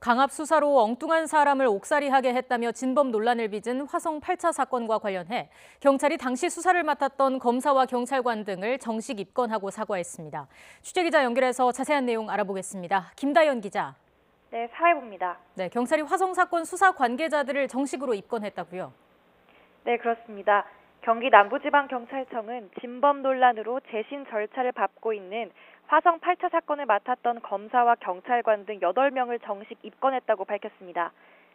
강압 수사로 엉뚱한 사람을 옥살이하게 했다며 진범 논란을 빚은 화성 8차 사건과 관련해 경찰이 당시 수사를 맡았던 검사와 경찰관 등을 정식 입건하고 사과했습니다. 취재기자 연결해서 자세한 내용 알아보겠습니다. 김다연 기자. 네, 사회부입니다. 네, 경찰이 화성 사건 수사 관계자들을 정식으로 입건했다고요? 네, 그렇습니다. 경기 남부지방경찰청은 진범 논란으로 재신 절차를 밟고 있는 화성 8차 사건을 맡았던 검사와 경찰관 등 8명을 정식 입건했다고 밝혔습니다.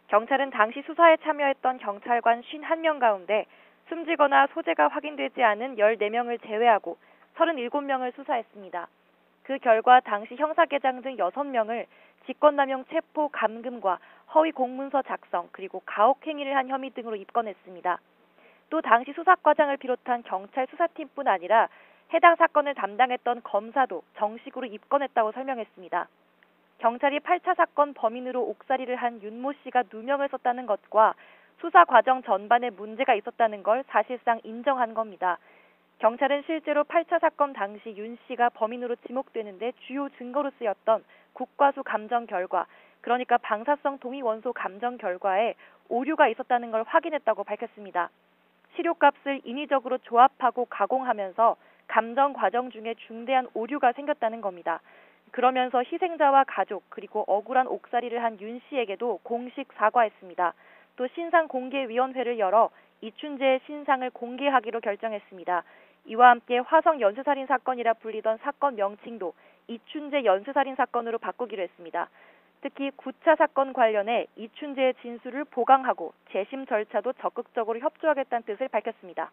경찰은 당시 수사에 참여했던 경찰관 51명 가운데 숨지거나 소재가 확인되지 않은 14명을 제외하고 37명을 수사했습니다. 그 결과 당시 형사계장 등 6명을 직권남용 체포 감금과 허위 공문서 작성 그리고 가혹행위를 한 혐의 등으로 입건했습니다. 또 당시 수사과장을 비롯한 경찰 수사팀뿐 아니라 해당 사건을 담당했던 검사도 정식으로 입건했다고 설명했습니다. 경찰이 8차 사건 범인으로 옥살이를 한 윤모 씨가 누명을 썼다는 것과 수사 과정 전반에 문제가 있었다는 걸 사실상 인정한 겁니다. 경찰은 실제로 8차 사건 당시 윤 씨가 범인으로 지목되는데 주요 증거로 쓰였던 국과수 감정 결과, 그러니까 방사성 동위 원소 감정 결과에 오류가 있었다는 걸 확인했다고 밝혔습니다. 시료값을 인위적으로 조합하고 가공하면서 감정 과정 중에 중대한 오류가 생겼다는 겁니다. 그러면서 희생자와 가족 그리고 억울한 옥살이를 한 윤 씨에게도 공식 사과했습니다. 또 신상공개위원회를 열어 이춘재의 신상을 공개하기로 결정했습니다. 이와 함께 화성 연쇄살인 사건이라 불리던 사건 명칭도 이춘재 연쇄살인 사건으로 바꾸기로 했습니다. 특히 9차 사건 관련해 이춘재의 진술을 보강하고 재심 절차도 적극적으로 협조하겠다는 뜻을 밝혔습니다.